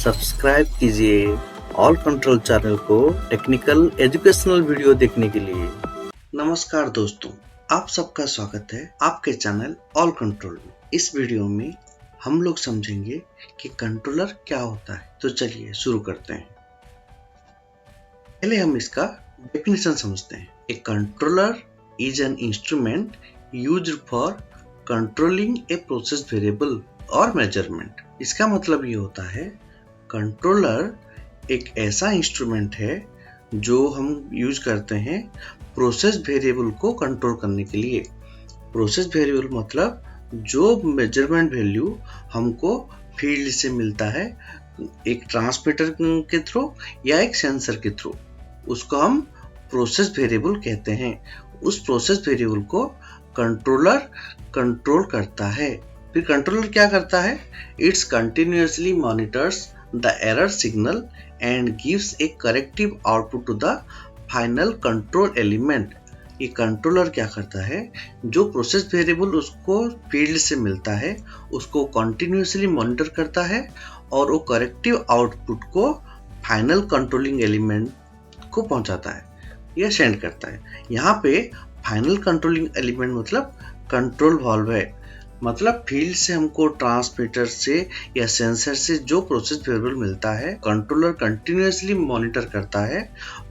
Subscribe कीजिए all control channel को technical educational video देखने के लिए। नमस्कार दोस्तों, आप सबका स्वागत है आपके चैनल ऑल कंट्रोल में। इस वीडियो में हम लोग समझेंगे कि कंट्रोलर क्या होता है। तो चलिए शुरू करते हैं। पहले हम इसका डेफिनेशन समझते हैं। A controller is an instrument used for controlling a process variable और मेजरमेंट। इसका मतलब ये होता है कंट्रोलर एक ऐसा इंस्ट्रूमेंट है जो हम यूज करते हैं प्रोसेस वेरिएबल को कंट्रोल करने के लिए। प्रोसेस वेरिएबल मतलब जो मेजरमेंट वैल्यू हमको फील्ड से मिलता है, एक ट्रांसमीटर के थ्रू या एक सेंसर के थ्रू, उसको हम प्रोसेस वेरिएबल कहते हैं। उस प्रोसेस वेरिएबल को कंट्रोलर कंट्रोल करता है। फिर कंट्रोलर क्या करता है? It's continuously monitors the error signal and gives a corrective output to the final control element. ये कंट्रोलर क्या करता है? जो प्रोसेस वेरिएबल उसको फील्ड से मिलता है उसको कंटिन्यूअसली मॉनिटर करता है और वो करेक्टिव आउटपुट को फाइनल कंट्रोलिंग एलिमेंट को पहुंचाता है या सेंड करता है। यहाँ पे फाइनल कंट्रोलिंग एलिमेंट मतलब कंट्रोल वाल्व है। मतलब फील्ड से हमको ट्रांसमीटर से या सेंसर से जो प्रोसेस वेरिएबल मिलता है कंट्रोलर कंटिन्यूअसली मॉनिटर करता है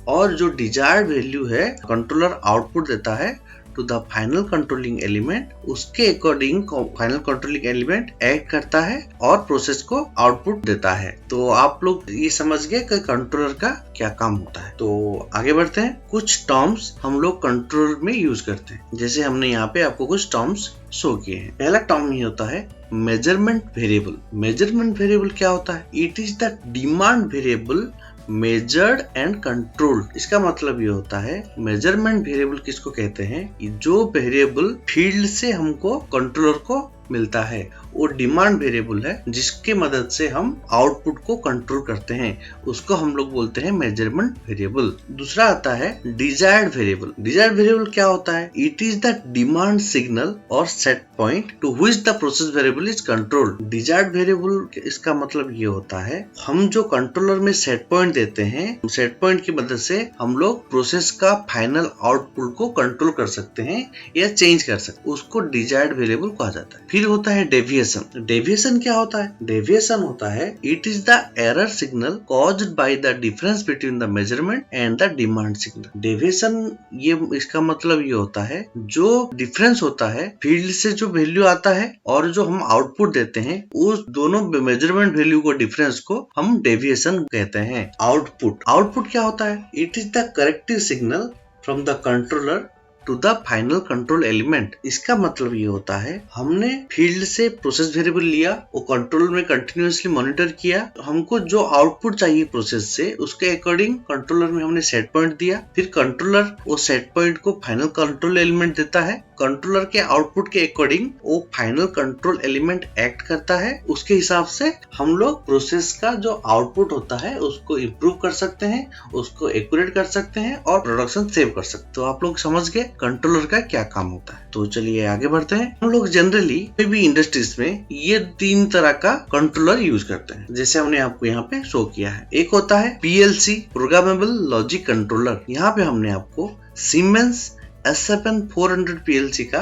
और जो डिजायर्ड वैल्यू है कंट्रोलर आउटपुट देता है to the final controlling element. उसके according final controlling element act करता है और प्रोसेस को आउटपुट देता है। तो आप लोग ये समझ गए कि कंट्रोलर का क्या काम होता है। तो आगे बढ़ते हैं। कुछ टर्म्स हम लोग कंट्रोलर में यूज करते हैं, जैसे हमने यहाँ पे आपको कुछ टर्म्स शो किए हैं। पहला टर्म ये होता है मेजरमेंट वेरिएबल। मेजरमेंट वेरिएबल क्या होता है? It is the demand variable measured and controlled. इसका मतलब ये होता है मेजरमेंट वेरिएबल किसको कहते हैं? जो वेरिएबल फील्ड से हमको कंट्रोलर को मिलता है वो डिमांड वेरिएबल है, जिसके मदद से हम आउटपुट को कंट्रोल करते हैं, उसको हम लोग बोलते हैं मेजरमेंट वेरिएबल। दूसरा आता है डिजायर्ड वेरिएबल। डिजायर्ड वेरिएबल क्या होता है? It is the demand signal और set point to which the process variable is controlled. Desired variable इसका मतलब ये होता है हम जो कंट्रोलर में सेट पॉइंट देते हैं, सेट पॉइंट की मदद से हम लोग प्रोसेस का फाइनल आउटपुट को कंट्रोल कर सकते हैं या चेंज कर सकते हैं, उसको डिजायर्ड वेरिएबल कहा जाता है। फिर होता है डेविएशन। डेविएशन क्या होता है? डेविएशन होता है it is the error signal caused by the difference between the measurement and the demand signal. Deviation ये इसका मतलब ये होता है जो डिफरेंस होता है फील्ड से जो वैल्यू आता है और जो हम आउटपुट देते हैं, उस दोनों मेजरमेंट वैल्यू को डिफरेंस को हम डेविएशन कहते हैं। आउटपुट क्या होता है? It is the corrective signal from the controller to the final control element. इसका मतलब ये होता है हमने फील्ड से प्रोसेस वेरिएबल लिया, वो कंट्रोलर में कंटिन्यूअसली मॉनिटर किया, हमको जो आउटपुट चाहिए प्रोसेस से उसके अकॉर्डिंग कंट्रोलर में हमने सेट पॉइंट दिया, फिर कंट्रोलर वो सेट पॉइंट को फाइनल कंट्रोल एलिमेंट देता है। कंट्रोलर के आउटपुट के अकॉर्डिंग वो फाइनल कंट्रोल एलिमेंट एक्ट करता है। उसके हिसाब से हम लोग प्रोसेस का जो आउटपुट होता है उसको इम्प्रूव कर सकते हैं, उसको एक्यूरेट कर सकते हैं और प्रोडक्शन सेव कर सकते हैं। तो आप लोग समझ गए कंट्रोलर का क्या काम होता है। तो चलिए आगे बढ़ते हैं। हम लोग जनरली कोई भी इंडस्ट्रीज में ये 3 तरह का कंट्रोलर यूज करते हैं, जैसे हमने आपको यहाँ पे शो किया है। एक होता है PLC, प्रोग्रामेबल लॉजिक कंट्रोलर। यहाँ पे हमने आपको सीमेंस S7400 PLC का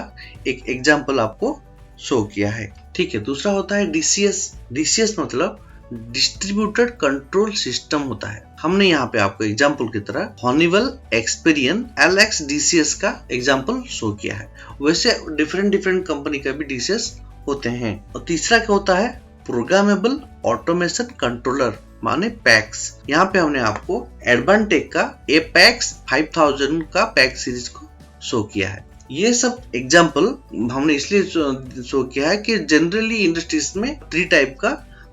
एक एग्जाम्पल आपको शो किया है, ठीक है। दूसरा होता है DCS मतलब डिस्ट्रीब्यूटेड कंट्रोल सिस्टम होता है। हमने यहाँ पे आपको एग्जाम्पल की तरह हॉनिवल एक्सपीरियन LX-DCS का एग्जाम्पल शो किया है। वैसे डिफरेंट कंपनी का भी DCS होते हैं। और तीसरा क्या होता है? प्रोग्रामेबल ऑटोमेशन कंट्रोलर माने पैक्स। यहाँ पे हमने आपको एडवांटेक का APAX 5000 का पैक्स सीरीज को शो किया है। ये सब एग्जाम्पल हमने इसलिए शो किया है कि जनरली इंडस्ट्रीज में 3 टाइप का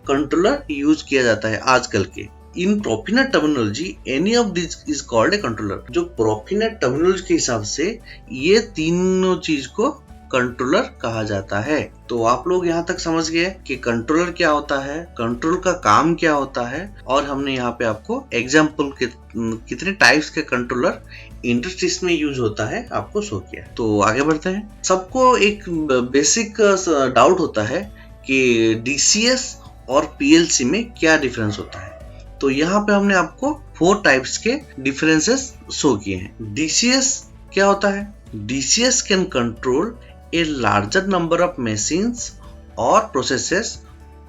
कंट्रोलर यूज किया जाता है आजकल के। In Profinet terminology any of this is called a controller. जो प्रोफिनेट टर्मिनोलॉजी के हिसाब से ये तीनों चीज को कंट्रोलर कहा जाता है। तो आप लोग यहाँ तक समझ गए कि कंट्रोलर क्या होता है, कंट्रोल का काम क्या होता है, और हमने यहाँ पे आपको एग्जाम्पल कितने टाइप्स के कंट्रोलर इंडस्ट्रीज में यूज होता है आपको शो किया। तो आगे बढ़ते हैं। सबको एक बेसिक डाउट होता है कि DCS और पीएलसी में क्या डिफरेंस होता है। तो यहाँ पे हमने आपको 4 टाइप्स के डिफरेंसेस शो किए हैं। डीसीएस क्या होता है? DCS can control a larger number of machines और processes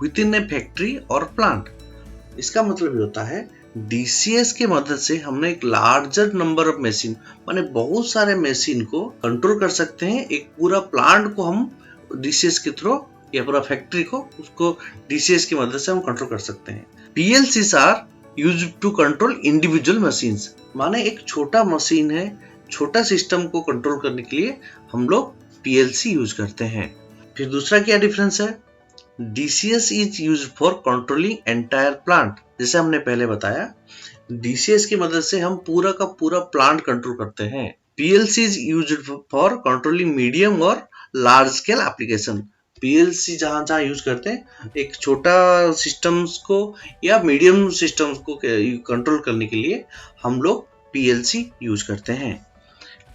within a factory और प्लांट। इसका मतलब ये होता है डीसीएस के मदद से हमने एक लार्जर नंबर ऑफ मशीन माने बहुत सारे मशीन को कंट्रोल कर सकते हैं। एक पूरा प्लांट को हम डीसीएस के थ्रू या पूरा फैक्ट्री को उसको डीसीएस की मदद से हम कंट्रोल कर सकते हैं। PLCs are used to control individual machines, माने एक छोटा मशीन है, छोटा सिस्टम को कंट्रोल करने के लिए हम लोग पीएलसी यूज करते हैं। फिर दूसरा क्या डिफरेंस है? DCS is used for controlling entire plant. जैसे हमने पहले बताया डीसीएस की मदद से हम पूरा का पूरा प्लांट कंट्रोल करते हैं। PLC is used for controlling medium और लार्ज स्केल एप्लीकेशन। पीएलसी जहां जहां यूज करते हैं एक छोटा सिस्टम्स को या मीडियम सिस्टम्स को कंट्रोल करने के लिए हम लोग पीएलसी यूज करते हैं।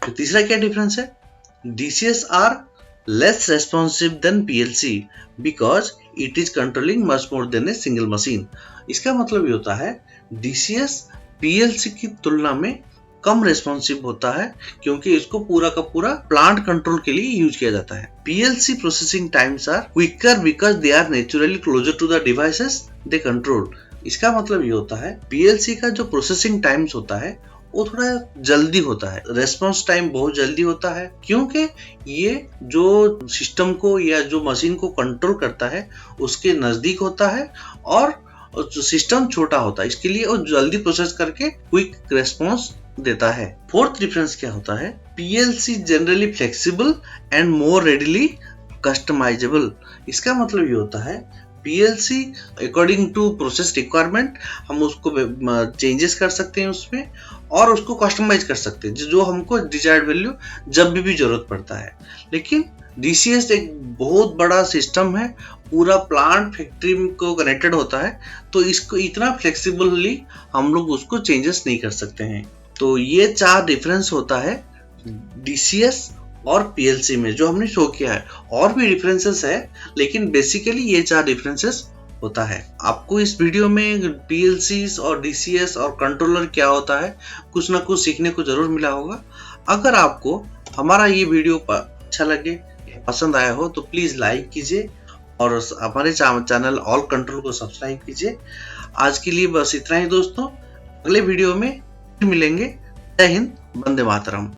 तो तीसरा क्या डिफरेंस है? DCS are less responsive than PLC because it is controlling much more than a single machine। इसका मतलब ये होता है DCS PLC की तुलना में कम रेस्पॉन्सिव होता है क्योंकि इसको पूरा का पूरा प्लांट कंट्रोल के लिए यूज किया जाता है। PLC processing times are quicker because they are naturally closer to the devices they control. इसका मतलब ये होता है PLC का जो प्रोसेसिंग टाइम्स होता है वो थोड़ा जल्दी होता है, रेस्पॉन्स टाइम बहुत जल्दी होता है क्योंकि ये जो सिस्टम को या जो मशीन को कंट्रोल करता है उसके नजदीक होता है और जो सिस्टम छोटा होता है, इसके लिए वो जल्दी प्रोसेस करके क्विक रेस्पॉन्स देता है। फोर्थ डिफरेंस क्या होता है? PLC generally flexible and more readily customisable. इसका मतलब ये होता है PLC according to process requirement हम उसको चेंजेस कर सकते हैं उसमें और उसको कस्टमाइज कर सकते हैं जो हमको डिजायर्ड वैल्यू जब भी जरूरत पड़ता है। लेकिन डीसीएस एक बहुत बड़ा सिस्टम है, पूरा प्लांट फैक्ट्री को कनेक्टेड होता है, तो इसको इतना फ्लेक्सिबली हम लोग उसको चेंजेस नहीं कर सकते हैं। तो ये 4 डिफरेंस होता है डीसीएस और पीएलसी में जो हमने शो किया है। और भी डिफरेंसेस है लेकिन बेसिकली ये 4 डिफरेंसेस होता है। आपको इस वीडियो में पीएलसी और डीसीएस और कंट्रोलर क्या होता है कुछ ना कुछ सीखने को जरूर मिला होगा। अगर आपको हमारा ये वीडियो अच्छा लगे, पसंद आया हो तो प्लीज लाइक कीजिए और हमारे चैनल ऑल कंट्रोल को सब्सक्राइब कीजिए। आज के लिए बस इतना ही दोस्तों, अगले वीडियो में मिलेंगे। जय हिंद, वंदे मातरम।